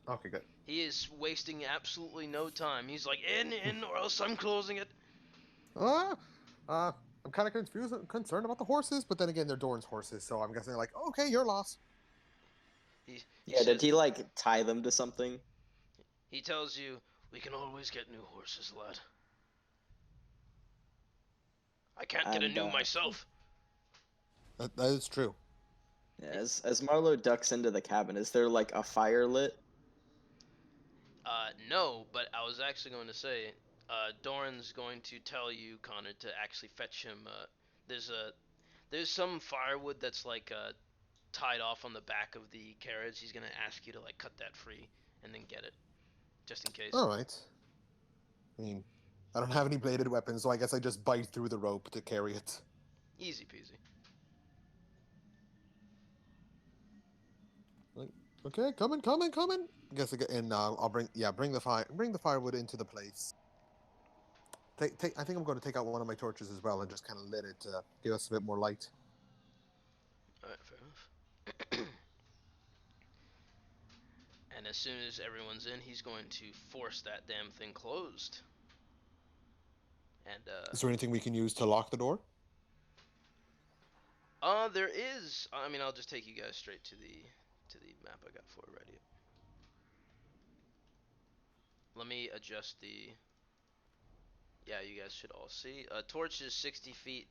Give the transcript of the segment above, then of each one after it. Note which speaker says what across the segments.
Speaker 1: Okay, good.
Speaker 2: He is wasting absolutely no time. He's like, in, or else I'm closing it.
Speaker 1: Uh, I'm kind of confused, concerned about the horses, but then again, they're Dorn's horses, so I'm guessing like, okay, you're lost.
Speaker 2: He
Speaker 3: Yeah, did
Speaker 2: said
Speaker 3: he like tie them to something?
Speaker 2: he tells you we can always get new horses, lad. I can't get a
Speaker 3: And
Speaker 2: new myself.
Speaker 1: That is true.
Speaker 3: as Marlowe ducks into the cabin, is there like a fire lit?
Speaker 2: No, but I was actually going to say, Doran's going to tell you, Connor, to actually fetch him. There's a there's some firewood that's like tied off on the back of the carriage. He's gonna ask you to like cut that free and then get it, just in case.
Speaker 1: All right. I mean, I don't have any bladed weapons, so I guess I just bite through the rope to carry it.
Speaker 2: Easy peasy.
Speaker 1: Like, okay, coming, coming, coming. I guess and I'll bring the firewood into the place. Take. I think I'm going to take out one of my torches as well and just kind of lit it to give us a bit more light.
Speaker 2: All right, fair enough. And as soon as everyone's in, he's going to force that damn thing closed. And
Speaker 1: Is there anything we can use to lock the door?
Speaker 2: there is. I mean, I'll just take you guys straight to the map I got for it right here. Let me adjust the. Yeah, you guys should all see. Torch is 60 feet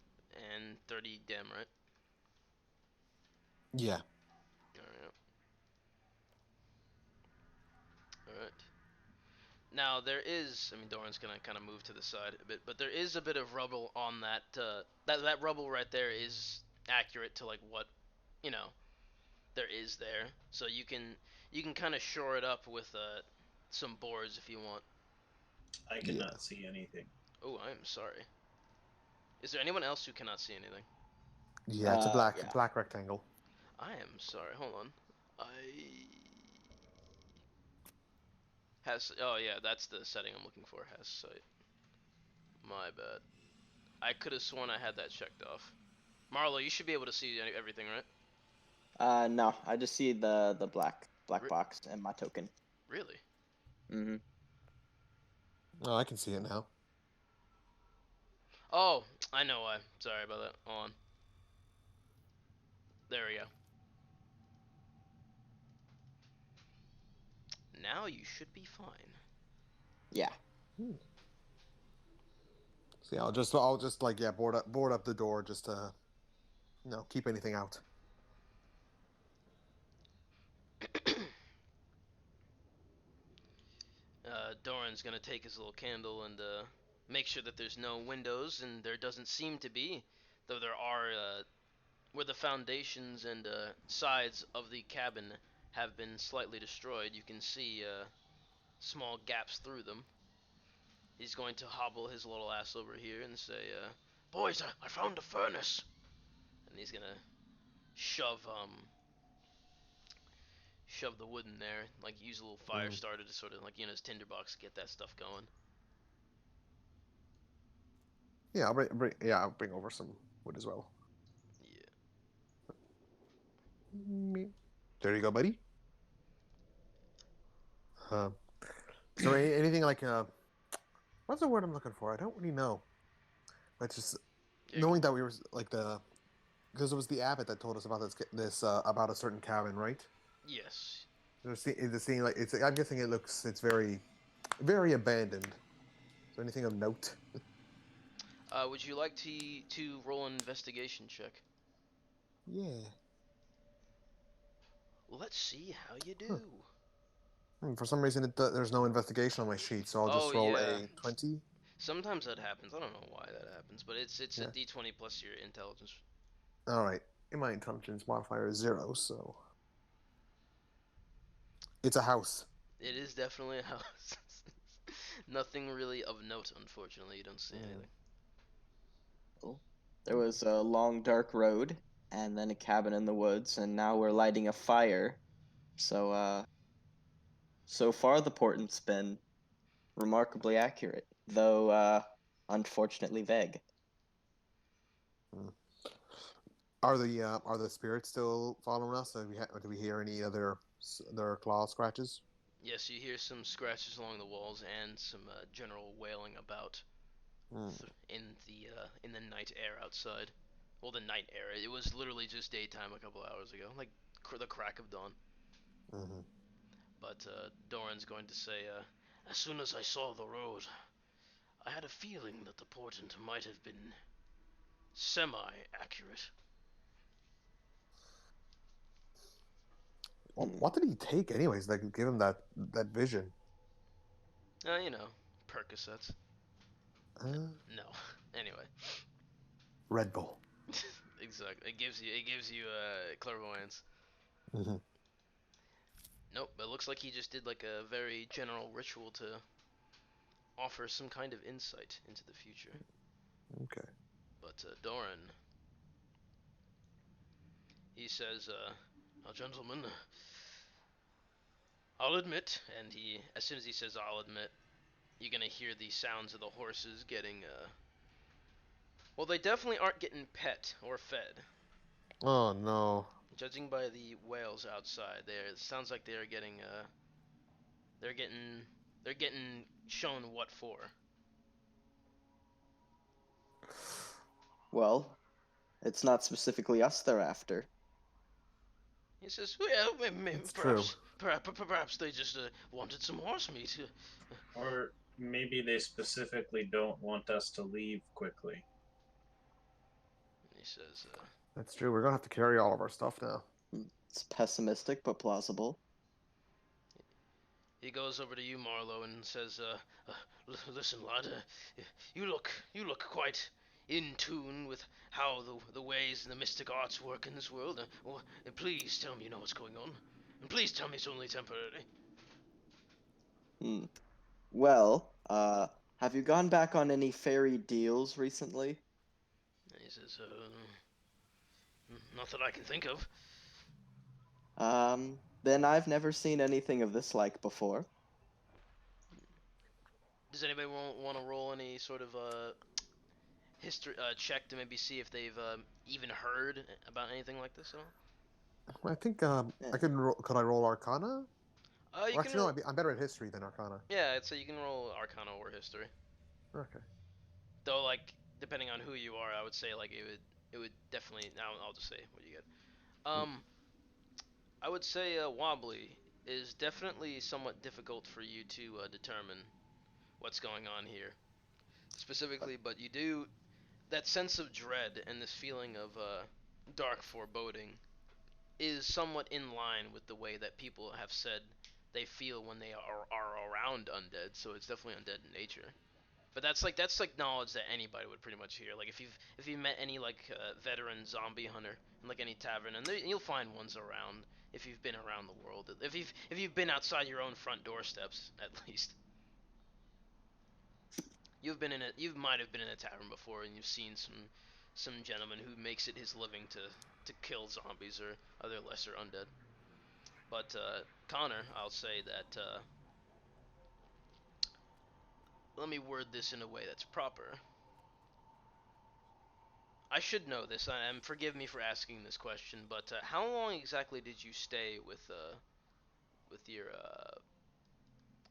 Speaker 2: and 30 dim, right?
Speaker 1: Yeah.
Speaker 2: Alright. Alright. Now, there is. I mean, Doran's gonna kind of move to the side a bit, but there is a bit of rubble on that. That rubble right there is accurate to, like, what, you know, there is there. So you can kind of shore it up with some boards if you want.
Speaker 4: I
Speaker 1: Yeah.
Speaker 4: cannot see anything.
Speaker 2: Oh, I am sorry. Is there anyone else who cannot see anything?
Speaker 1: Yeah, it's a black
Speaker 3: Yeah.
Speaker 1: black rectangle.
Speaker 2: I am sorry. Hold on. I has. Oh yeah, that's the setting I'm looking for. Has sight. My bad. I could have sworn I had that checked off. Marlo, you should be able to see everything, right?
Speaker 3: No, I just see the black
Speaker 2: Re-
Speaker 3: box and my token.
Speaker 2: really?
Speaker 3: Mm-hmm.
Speaker 1: Oh, I can see it now.
Speaker 2: Oh, I know why. Sorry about that. Hold on. There we go. Now you should be fine.
Speaker 3: Yeah.
Speaker 1: Hmm. See, I'll just like board up the door just to keep anything out.
Speaker 2: Doran's gonna take his little candle and make sure that there's no windows, and there doesn't seem to be, though there are where the foundations and sides of the cabin have been slightly destroyed. You can see small gaps through them. He's going to hobble his little ass over here and say, "Boys, I found a furnace," and he's gonna shove shove the wood in there, like use a little fire
Speaker 1: Mm.
Speaker 2: starter to sort of like his tinderbox get that stuff going.
Speaker 1: Yeah, I'll bring over some wood as well.
Speaker 2: Yeah.
Speaker 1: Me. There you go, buddy. Uh, is there anything like what's the word I'm looking for? I don't really know. But just
Speaker 2: Yeah, go
Speaker 1: knowing
Speaker 2: for
Speaker 1: that
Speaker 2: it.
Speaker 1: we were like because it was the abbot that told us about this about a certain cabin, right?
Speaker 2: Yes.
Speaker 1: It's seeing like it's. I'm guessing it's very abandoned. Is there anything of note?
Speaker 2: Would you like to roll an investigation check?
Speaker 1: Yeah.
Speaker 2: Let's see how you
Speaker 1: Huh.
Speaker 2: do.
Speaker 1: For some reason, there's no investigation on my sheet, so I'll
Speaker 2: Oh
Speaker 1: just roll
Speaker 2: yeah.
Speaker 1: a 20.
Speaker 2: Sometimes that happens. I don't know why that happens, but it's a
Speaker 1: Yeah.
Speaker 2: D20 plus your intelligence.
Speaker 1: All right. In my intelligence modifier is 0, so it's a house.
Speaker 2: It is definitely a house. Nothing really of note, unfortunately. You don't see
Speaker 1: Mm.
Speaker 2: anything.
Speaker 3: Cool. There was a long dark road and then a cabin in the woods, and now we're lighting a fire. So so far the portent's been remarkably accurate, though unfortunately vague.
Speaker 1: Mm. Are the spirits still following us? Do we hear any other claw scratches?
Speaker 2: Yes, you hear some scratches along the walls and some general wailing about
Speaker 1: Hmm.
Speaker 2: in the night air outside. Well, the night air. It was literally just daytime a couple hours ago, like the crack of dawn.
Speaker 1: Hmm.
Speaker 2: But Doran's going to say, as soon as I saw the road, I had a feeling that the portent might have been semi-accurate.
Speaker 3: Hmm.
Speaker 1: What did he take, anyways? That could give him that vision.
Speaker 2: You know, Percocets.
Speaker 1: Uh,
Speaker 2: No. Anyway,
Speaker 1: Red Bull.
Speaker 2: exactly. It gives you clairvoyance.
Speaker 1: Hmm.
Speaker 2: Nope. It looks like he just did like a very general ritual to offer some kind of insight into the future.
Speaker 1: Okay.
Speaker 2: But Doran, he says, "Now, gentlemen, I'll admit," and as soon as he says "I'll admit," you're gonna hear the sounds of the horses getting, well, they definitely aren't getting pet or fed.
Speaker 1: Oh no.
Speaker 2: Judging by the wails outside, there it sounds like they're getting, they're getting shown what for.
Speaker 3: Well, it's not specifically us they're after.
Speaker 2: He says, "Well,
Speaker 1: It's true.
Speaker 2: perhaps they just wanted some horse meat."
Speaker 4: Or maybe they specifically don't want us to leave quickly.
Speaker 2: He says,
Speaker 1: That's true. We're gonna have to carry all of our stuff now.
Speaker 3: It's pessimistic but plausible.
Speaker 2: he goes over to you, Marlowe, and says, "Listen, lad, you look quite in tune with how the ways and the mystic arts work in this world. Please tell me you know what's going on, and please tell me it's only temporary."
Speaker 3: Hmm. Well, have you gone back on any fairy deals recently?
Speaker 2: And he says, "Not that I can think of."
Speaker 3: Then I've never seen anything of this like before.
Speaker 2: Does anybody want to roll any sort of history check to maybe see if they've even heard about anything like this at all?
Speaker 1: I think
Speaker 3: Eh,
Speaker 1: I could. Could I roll Arcana?
Speaker 2: You
Speaker 1: Or
Speaker 2: can
Speaker 1: actually, no.
Speaker 2: roll.
Speaker 1: I'm better at history than Arcana.
Speaker 2: Yeah, I'd say you can roll Arcana or History.
Speaker 1: Okay.
Speaker 2: Though, like, depending on who you are, I would say like it would definitely. Now I'll just say what you get.
Speaker 1: Mm.
Speaker 2: I would say Wobbly is definitely somewhat difficult for you to determine what's going on here specifically, but you do that sense of dread and this feeling of dark foreboding is somewhat in line with the way that people have said they feel when they are around undead. So it's definitely undead in nature. But that's like knowledge that anybody would pretty much hear. Like if you've met any like veteran zombie hunter in like any tavern, and you'll find ones around if you've been around the world. If you've been outside your own front doorsteps at least. You might have been in a tavern before and you've seen some gentleman who makes it his living to kill zombies or other lesser undead. But Connor, I'll say that let me word this in a way that's proper. I should know this, and forgive me for asking this question, but how long exactly did you stay with your uh,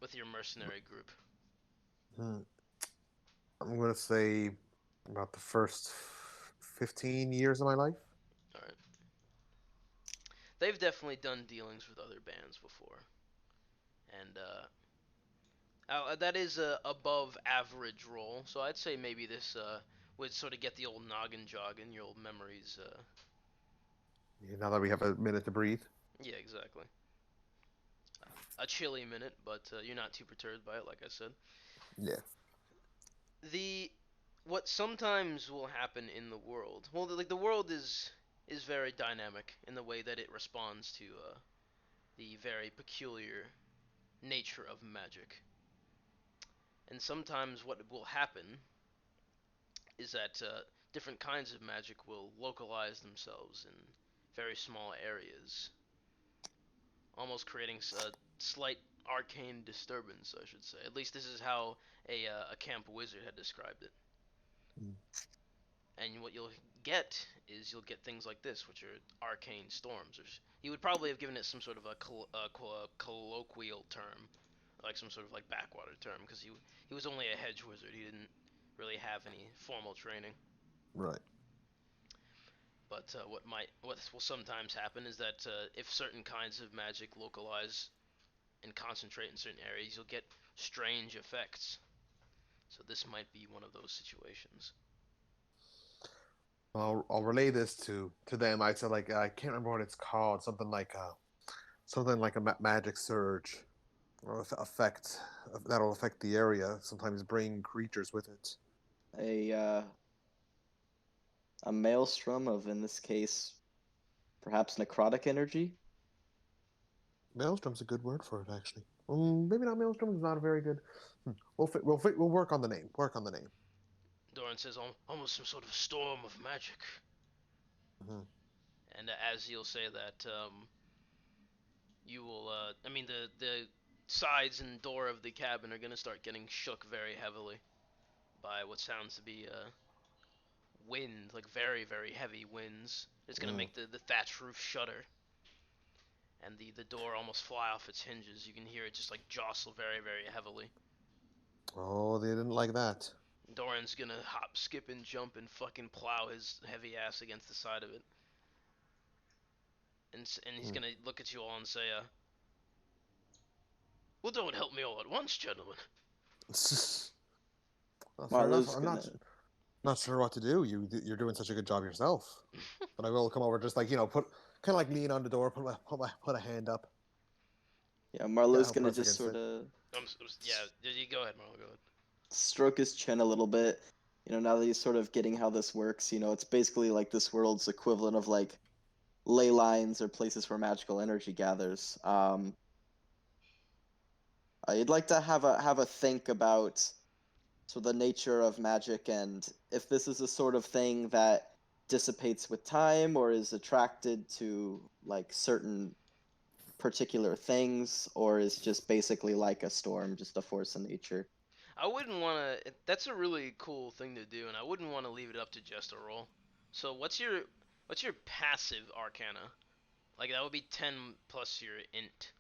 Speaker 2: with your mercenary group?
Speaker 1: Hmm. I'm gonna say about the first 15 years of my life.
Speaker 2: All right, they've definitely done dealings with other bands before, and that is a above average roll. So I'd say maybe this would sort of get the old noggin jogging, your old memories.
Speaker 1: Yeah, now that we have a minute to breathe.
Speaker 2: Yeah, exactly. A chilly minute, but you're not too perturbed by it, like I said.
Speaker 1: Yeah.
Speaker 2: The what sometimes will happen in the world. Well, like the world is very dynamic in the way that it responds to the very peculiar nature of magic. And sometimes what will happen is that different kinds of magic will localize themselves in very small areas, almost creating a slight arcane disturbance, I should say. At least this is how a camp wizard had described it.
Speaker 1: Mm.
Speaker 2: And what you'll get is you'll get things like this, which are arcane storms. Or he would probably have given it some sort of a colloquial term, like some sort of like backwater term, because he was only a hedge wizard. He didn't really have any formal training.
Speaker 1: Right.
Speaker 2: But what will sometimes happen is that if certain kinds of magic localize and concentrate in certain areas, you'll get strange effects. So this might be one of those situations.
Speaker 1: I'll relay this to them. I said like I can't remember what it's called. Something like a magic surge or effect that'll affect the area. Sometimes bring creatures with it.
Speaker 3: A maelstrom of, in this case, perhaps necrotic energy.
Speaker 1: Maelstrom's a good word for it, actually. Maybe not maelstrom. Is not a very good. We'll work on the name. Work on the name.
Speaker 2: Doran says almost some sort of storm of magic.
Speaker 1: Mm-hmm.
Speaker 2: And as you'll say that, you will. I mean, the sides and door of the cabin are gonna start getting shook very heavily by what sounds to be wind, like very very heavy winds. It's gonna make the thatch roof shudder, and the door almost fly off its hinges. You can hear it just like jostle very very heavily.
Speaker 1: Oh, they didn't like that.
Speaker 2: Doran's gonna hop, skip, and jump and fucking plow his heavy ass against the side of it. And he's gonna look at you all and say, well, don't help me all at once, gentlemen.
Speaker 1: Well, fair enough.
Speaker 3: Marlowe's
Speaker 1: I'm
Speaker 3: gonna.
Speaker 1: not sure what to do. You're doing such a good job yourself. But I will come over, just like put kind of like lean on the door, put a hand up.
Speaker 3: Yeah,
Speaker 1: Yeah,
Speaker 3: Marlowe's
Speaker 1: I'll
Speaker 3: gonna
Speaker 1: press
Speaker 3: just
Speaker 1: against
Speaker 3: sort
Speaker 1: it.
Speaker 3: of
Speaker 2: Yeah, you go ahead, Marlo, go ahead.
Speaker 3: stroke his chin a little bit. Now that he's sort of getting how this works, it's basically like this world's equivalent of like ley lines or places where magical energy gathers. You'd like to have a think about so the nature of magic and if this is a sort of thing that dissipates with time or is attracted to like certain particular things or is just basically like a storm, just a force in nature.
Speaker 2: I wouldn't want to. That's a really cool thing to do, and I wouldn't want to leave it up to just a roll. So what's your passive Arcana? Like that would be 10 plus your int,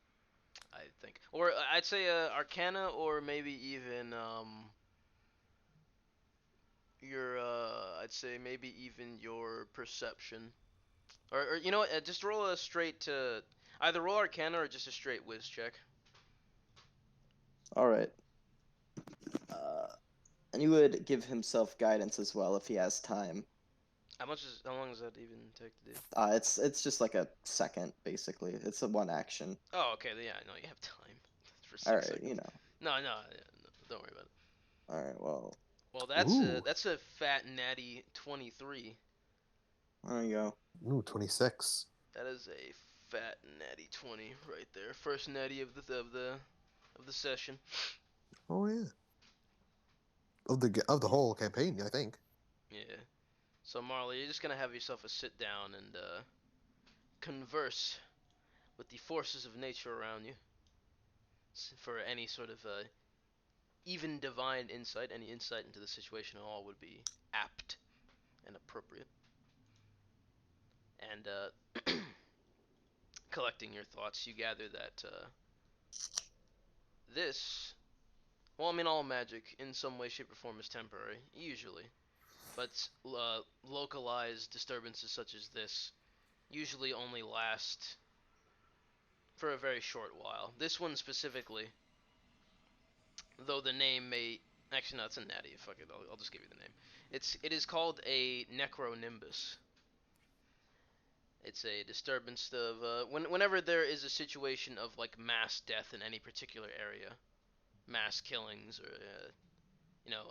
Speaker 2: I think. Or I'd say Arcana, or maybe even your I'd say maybe even your Perception. Or you know what? Just roll a straight either roll Arcana or just a straight Whiz check.
Speaker 3: All right. And he would give himself guidance as well if he has time.
Speaker 2: How long does that even take to do?
Speaker 3: It's just like a second basically. It's a one action.
Speaker 2: Oh, okay. Yeah, no, you have time for
Speaker 3: All
Speaker 2: 6
Speaker 3: right,
Speaker 2: seconds. No, yeah, no, don't worry about it.
Speaker 3: All right, well,
Speaker 2: Well,
Speaker 1: Ooh,
Speaker 2: that's a fat natty 23.
Speaker 3: there you go.
Speaker 1: ooh, 26.
Speaker 2: That is a fat natty 20 right there. First natty of the session.
Speaker 1: Oh yeah, of the whole campaign, I think.
Speaker 2: Yeah. So Marley, you're just gonna have yourself a sit down and converse with the forces of nature around you for any sort of even divine insight. Any insight into the situation at all would be apt and appropriate. And collecting your thoughts, you gather that this, well, I mean, all magic in some way, shape, or form is temporary, usually. But localized disturbances such as this usually only last for a very short while. This one specifically, though the name may actually no, it's a natty. Fuck it, I'll just give you the name. It is called a Necronimbus. It's a disturbance of whenever there is a situation of like mass death in any particular area, mass killings, or you know,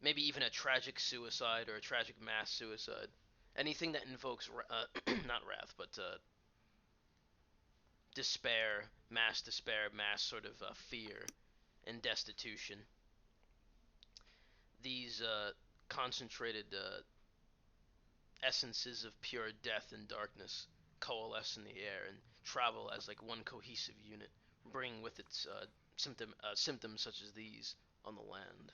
Speaker 2: maybe even a tragic suicide or a tragic mass suicide. Anything that invokes not wrath, but despair, mass sort of fear and destitution. These concentrated essences of pure death and darkness coalesce in the air and travel as like one cohesive unit, bringing with its symptoms such as these on the land.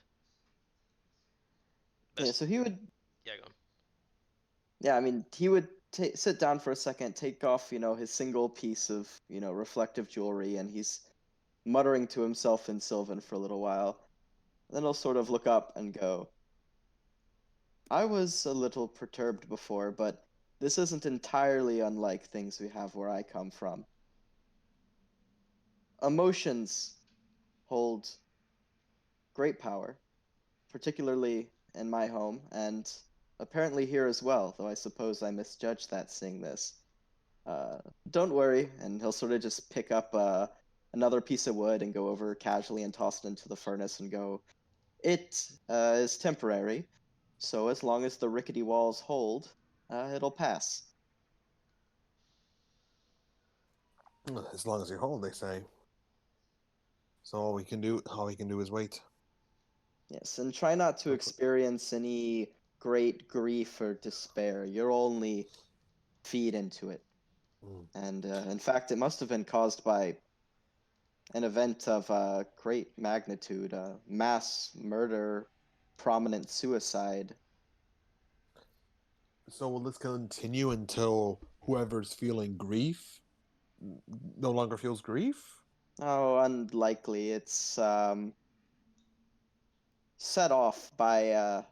Speaker 3: Yeah,
Speaker 2: Best,
Speaker 3: so he would
Speaker 2: yeah, go on.
Speaker 3: Yeah, I mean, he would sit down for a second, take off, his single piece of, reflective jewelry, and he's muttering to himself in Sylvan for a little while. Then he'll sort of look up and go, I was a little perturbed before, but this isn't entirely unlike things we have where I come from. Emotions hold great power, particularly in my home, and apparently here as well, though I suppose I misjudged that seeing this. Don't worry, and he'll sort of just pick up another piece of wood and go over casually and toss it into the furnace and go, it is temporary, so as long as the rickety walls hold, it'll pass.
Speaker 1: As long as you hold, they say. So all we can do is wait.
Speaker 3: Yes, and try not to
Speaker 1: Hopefully.
Speaker 3: experience any great grief or despair. You'll only feed into it.
Speaker 1: Mm.
Speaker 3: And in fact, it must have been caused by an event of great magnitude, mass murder, prominent suicide.
Speaker 1: So will this continue until whoever's feeling grief no longer feels grief?
Speaker 3: Oh, unlikely. It's set off by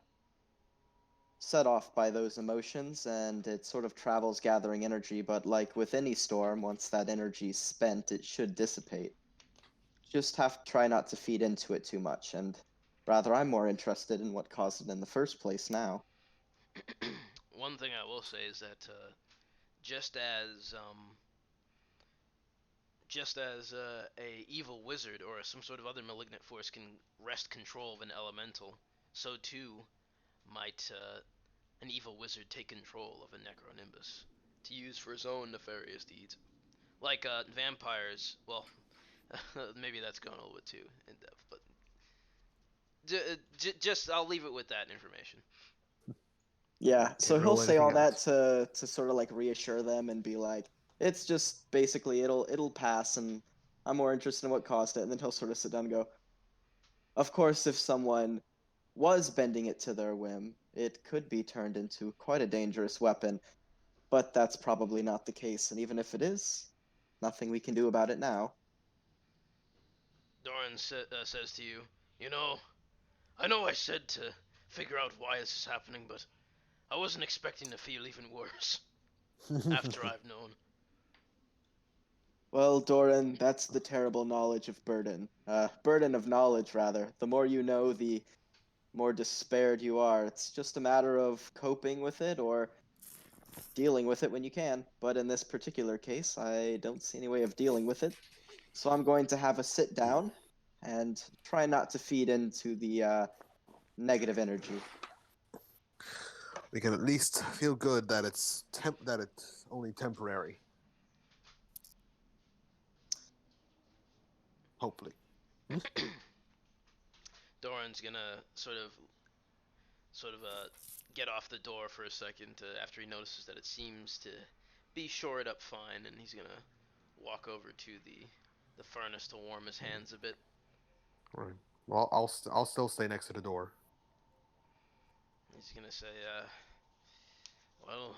Speaker 3: those emotions, and it sort of travels gathering energy. But like with any storm, once that energy's spent, it should dissipate. Just have to try not to feed into it too much, and rather, I'm more interested in what caused it in the first place now.
Speaker 2: One thing I will say is that just as a evil wizard or some sort of other malignant force can wrest control of an elemental, so too might an evil wizard take control of a Necronimbus to use for his own nefarious deeds. Like vampires, well, maybe that's going a little bit too in depth, but just I'll leave it with that information.
Speaker 3: Yeah, so
Speaker 1: Can't
Speaker 3: he'll
Speaker 1: rule
Speaker 3: say all
Speaker 1: anything
Speaker 3: that
Speaker 1: out.
Speaker 3: to sort of like reassure them and be like, it's just basically it'll pass, and I'm more interested in what caused it. And then he'll sort of sit down and go, of course, if someone was bending it to their whim, it could be turned into quite a dangerous weapon, but that's probably not the case. And even if it is, nothing we can do about it now.
Speaker 2: Doran says to you, you know, I know I said to figure out why this is happening, but I wasn't expecting to feel even worse after I've known.
Speaker 3: Well, Doran, that's the terrible knowledge of burden. Burden of knowledge, rather. The more you know, the more despaired you are. It's just a matter of coping with it or dealing with it when you can. But in this particular case, I don't see any way of dealing with it. So I'm going to have a sit down and try not to feed into the negative energy.
Speaker 1: We can at least feel good that it's only temporary. Hopefully.
Speaker 2: Doran's gonna sort of get off the door for a second after he notices that it seems to be shored up fine, and he's gonna walk over to the furnace to warm his hands a bit.
Speaker 1: Right. Well, I'll still stay next to the door.
Speaker 2: He's gonna say, well,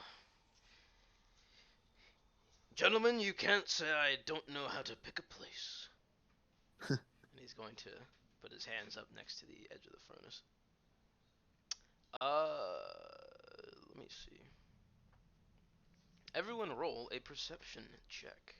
Speaker 2: gentlemen, you can't say I don't know how to pick a place. And he's going to put his hands up next to the edge of the furnace. Let me see. Everyone roll a perception check.